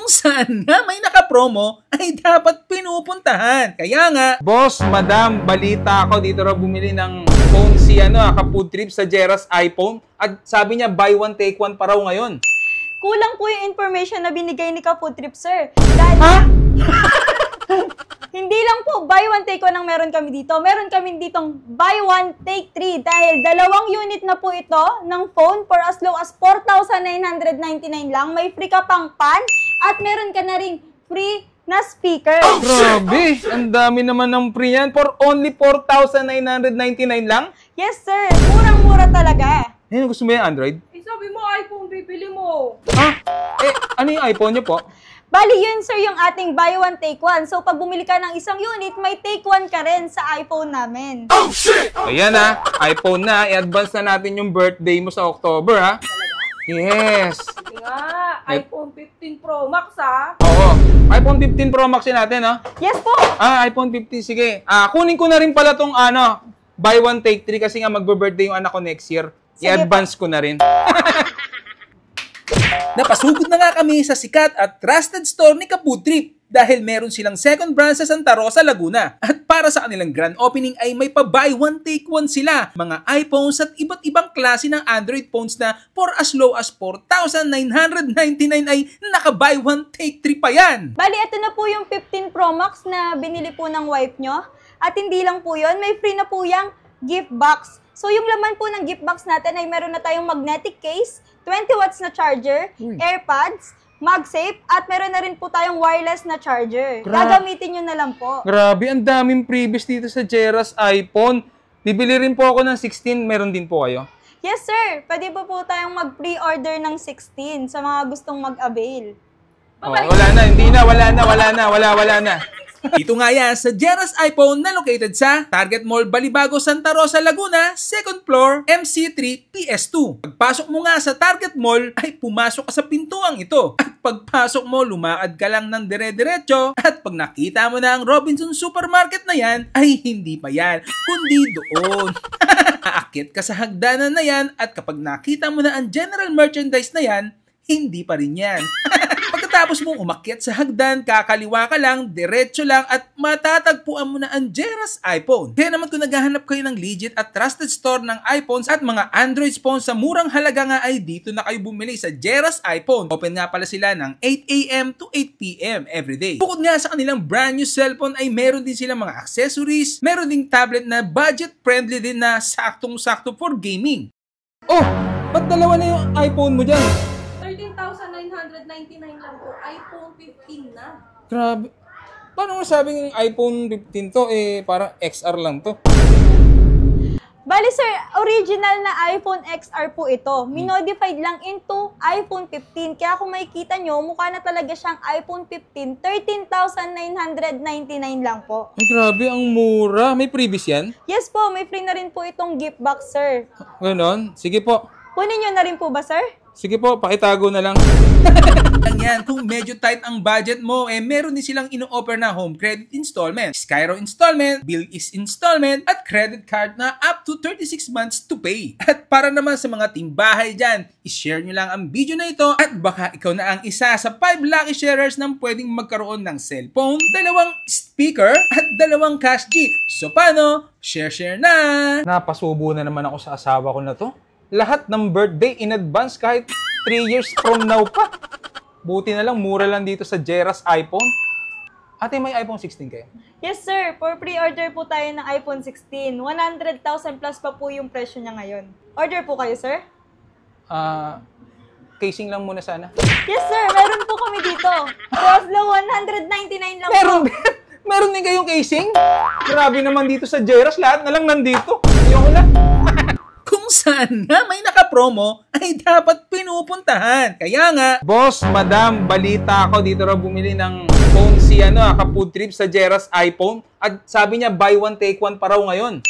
Kung saan nga may nakapromo ay dapat pinupuntahan. Kaya nga, Boss, madam, balita ako dito raw bumili ng phone si Kafood Trip sa Jera's iPhone. At sabi niya buy one take one pa raw ngayon. Kulang po yung information na binigay ni Kafood Trip, sir. Dahil... Ha? Hindi lang po buy one take one ang meron kami dito. Meron kami ditong buy one take three dahil 2 unit na po ito ng phone for as low as 4,999 lang. May free ka pang pan at meron ka na ring free na speaker. Grabe, ang dami naman ng free yan. For only 4,999 lang? Yes, sir. Murang-mura talaga. Gusto mo yung Android? Sabi mo, iPhone, bibili mo. Ha? Ano yung iPhone niyo po? Bali, yun sir yung ating buy one take one. So, pag bumili ka ng isang unit, may take one ka rin sa iPhone namin. Oh, shit! Ayan iPhone na. I-advance na natin yung birthday mo sa October, ha? Yes! Sige nga, iPhone 15 Pro Max, Oo. iPhone 15 Pro Max yun natin, ha? Yes po! iPhone 15, sige. Kunin ko na rin pala tong, buy one take three kasi nga magbe-birthday yung anak ko next year. I-advance ko na rin. napasugod na nga kami sa sikat at trusted store ni Kafood Trip dahil meron silang second branch sa Santa Rosa, Laguna. At para sa kanilang grand opening ay may pa buy one take one sila. Mga iPhones at iba't ibang klase ng Android phones na for as low as 4,999 ay naka buy one take three pa yan. Bali, ito na po yung 15 Pro Max na binili po ng wife nyo. At hindi lang po yun, may free na po yung gift box. So yung laman po ng gift box natin ay meron na tayong magnetic case, 20 watts na charger, AirPods, MagSafe, at meron na rin po tayong wireless na charger. Gagamitin nyo na lang po. Grabe, ang daming previous dito sa Jera's iPhone. Bibili rin po ako ng 16, meron din po kayo? Yes sir, pwede po tayong mag-pre-order ng 16 sa mga gustong mag-avail. Wala na. Dito nga yan sa Jera's iPhone na located sa Target Mall, Balibago, Santa Rosa, Laguna, 2nd floor, MC3, PS2. Pagpasok mo nga sa Target Mall ay pumasok ka sa pintuang ito. At pagpasok mo, lumakad ka lang ng dire-diretso at pag nakita mo na ang Robinson Supermarket na yan, ay hindi pa yan, kundi doon. Aakyat ka sa hagdanan na yan at kapag nakita mo na ang general merchandise na yan, hindi pa rin yan. Pagkatapos mong umakyat sa hagdan, kakaliwa ka lang, diretso lang at matatagpuan mo na ang Jera's iPhone. Kaya naman kung naghahanap kayo ng legit at trusted store ng iPhones at mga Android phones sa murang halaga nga ay dito na kayo bumili sa Jera's iPhone. Open nga pala sila ng 8 AM to 8 PM everyday. Bukod nga sa kanilang brand new cellphone ay meron din silang mga accessories, meron ding tablet na budget friendly din na saktong-sakto for gaming. Oh, ba't dalawa na yung iPhone mo dyan? 13,999 lang po. iPhone 15 na. Grabe. Paano mo sabing iPhone 15 to? Parang XR lang to. Bali sir, original na iPhone XR po ito. Minodified lang into iPhone 15. Kaya kung makikita nyo, mukha na talaga siyang iPhone 15. 13,999 lang po. Ay, grabe, ang mura. May previous yan? Yes po, may free na rin po itong gift box, sir. Ganon? Sige po. Kunin nyo na rin po ba, sir? Sige po, pakitago na lang. Yan, kung medyo tight ang budget mo, meron din silang ino-offer na home credit installment, Skyro installment, Bill-is installment, at credit card na up to 36 months to pay. At para naman sa mga timbahay dyan, i-share nyo lang ang video na ito at baka ikaw na ang isa sa 5 lucky sharers ng pwedeng magkaroon ng cellphone, 2 speaker, at 2 cash G. So paano? Share na! Napasubo na naman ako sa asawa ko na to. Lahat ng birthday in advance kahit 3 years from now pa. Buti na lang, mura lang dito sa Jera's iPhone. Ate, may iPhone 16 kayo? Yes sir, for pre-order po tayo ng iPhone 16. 100,000 plus pa po yung presyo niya ngayon. Order po kayo, sir? Casing lang muna sana. Yes sir, meron po kami dito. Roslo, 199 lang po. Meron din kayong casing? Grabe naman dito sa Jera's, lahat na lang nandito. Ayoko na. Kung saan nga may nakapromo ay dapat pinupuntahan. Kaya nga, Boss, madam, balita ako dito raw bumili ng phone si Kafood Trip sa Jera's iPhone. At sabi niya buy one take one pa raw ngayon.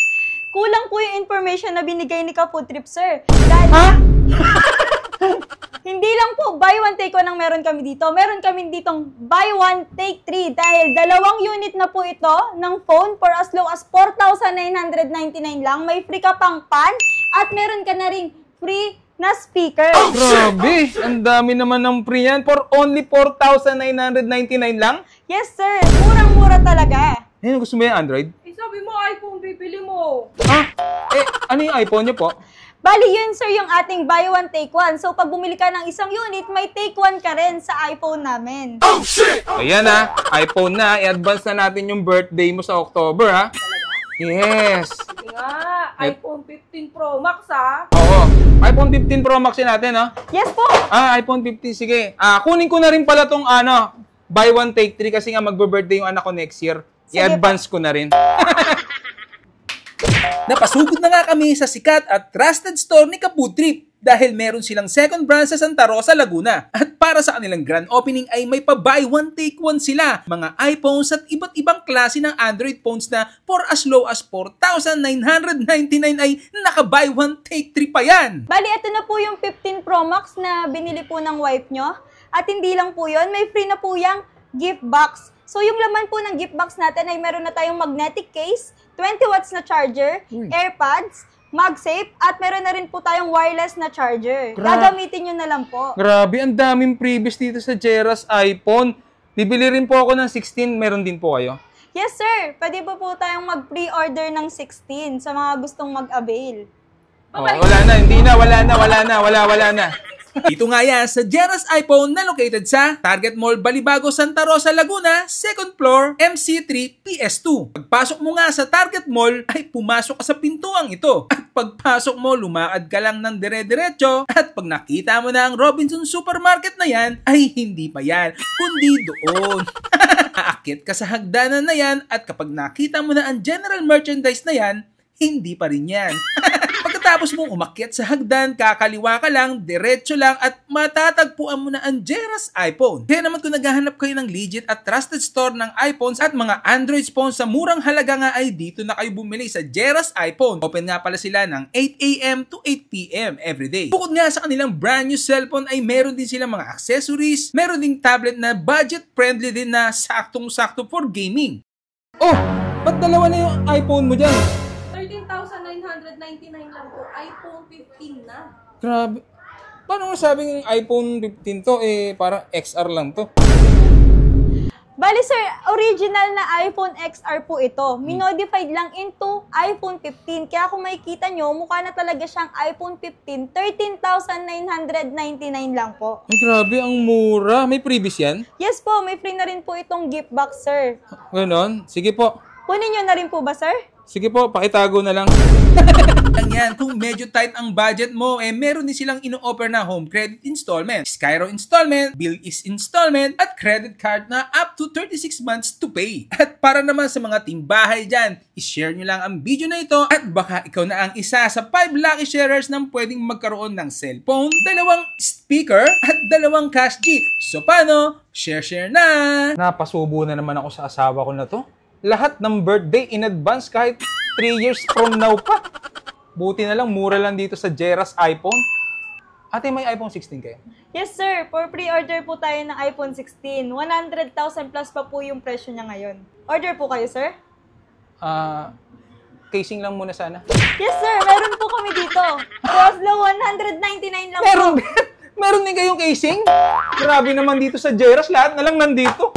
Kulang po yung information na binigay ni Kafood Trip, sir. Dahil... Ha? Hindi lang po buy one take one ang meron kami dito. Meron kami ditong buy one take three dahil 2 unit na po ito ng phone for as low as 4,999 lang. May free ka pang pan at meron ka na ring free na speaker. Grabe, ang dami naman ng free yan. For only 4,999 lang? Yes, sir. Murang-mura talaga. Gusto mo yung Android? Eh, sabi mo iPhone bibili mo. Ano yung iPhone niyo po? Bali, yun, sir, yung ating buy one, take one. So, pag bumili ka ng isang unit, may take one ka rin sa iPhone namin. Ayan iPhone na. I-advance na natin yung birthday mo sa October, ha? Yes. Sige nga, iPhone 15 Pro Max Oo. iPhone 15 Pro Max yun natin, ha? Yes po. iPhone 15, sige. Kunin ko na rin pala tong buy one, take three kasi nga magbe-birthday yung anak ko next year. Sige I-advance ko na rin. Napasugod na nga kami sa sikat at trusted store ni Kapudtrip dahil meron silang second branch sa Santa Rosa, Laguna. At para sa kanilang grand opening ay may pa-buy one take one sila. Mga iPhones at iba't ibang klase ng Android phones na for as low as 4,999 ay naka-buy one take three pa yan. Bali, ito na po yung 15 Pro Max na binili po ng wife nyo. At hindi lang po yun, may free na po yung gift box. So, yung laman po ng gift box natin ay meron na tayong magnetic case, 20 watts na charger, AirPods, MagSafe, at meron na rin po tayong wireless na charger. Gagamitin nyo na lang po. Grabe, ang daming previous dito sa Jera's iPhone. Bibili rin po ako ng 16, meron din po kayo? Yes, sir. Pwede pa po tayong mag-pre-order ng 16 sa mga gustong mag-avail. Wala na. Dito nga yan sa Jera's iPhone na located sa Target Mall Balibago, Santa Rosa, Laguna, 2nd floor, MC3, PS2. Pagpasok mo nga sa Target Mall ay pumasok ka sa pintuang ito. At pagpasok mo, lumakad ka lang ng dire-diretso at pag nakita mo na ang Robinson Supermarket na yan, ay hindi pa yan, kundi doon. Aakyat ka sa hagdanan na yan at kapag nakita mo na ang general merchandise na yan, hindi pa rin yan. Pagkatapos mong umakyat sa hagdan, kakaliwa ka lang, diretso lang at matatagpuan mo na ang Jera's iPhone. Kaya naman kung naghahanap kayo ng legit at trusted store ng iPhones at mga Android phones sa murang halaga nga ay dito na kayo bumili sa Jera's iPhone. Open nga pala sila ng 8 a.m. to 8 p.m. everyday. Bukod nga sa kanilang brand new cellphone ay meron din silang mga accessories, meron ding tablet na budget friendly din na saktong-sakto for gaming. Ba't dalawa na yung iPhone mo dyan? 13,999 lang po. iPhone 15 na. Grabe. Paano mo sabing iPhone 15 to? Parang XR lang to. Bali, sir, original na iPhone XR po ito. Minodified lang into iPhone 15. Kaya kung makikita nyo, mukha na talaga siyang iPhone 15. 13,999 lang po. Ay, grabe, ang mura. May previous yan? Yes po, may free na rin po itong gift box, sir. Ganon? Sige po. Kunin nyo na rin po ba, sir? Sige po, pakitago na lang. Lang yan, kung medyo tight ang budget mo, meron din silang ino-offer na home credit installment, Skyro installment, Bill is installment, at credit card na up to 36 months to pay. At para naman sa mga timbahay dyan, ishare nyo lang ang video na ito at baka ikaw na ang isa sa 5 lucky sharers ng pwedeng magkaroon ng cellphone, 2 speaker, at 2 cash G. So paano? Share na! Napasubo na naman ako sa asawa ko na to. Lahat ng birthday in advance kahit 3 years from now pa. Buti na lang, mura lang dito sa Jera's iPhone. Ate, may iPhone 16 kayo? Yes, sir. For pre-order po tayo ng iPhone 16. 100,000 plus pa po yung presyo niya ngayon. Order po kayo, sir? Casing lang muna sana. Yes, sir. Meron po kami dito. Plus low, 199 lang po. Meron din kayong casing? Grabe naman dito sa Jera's, lahat na lang nandito.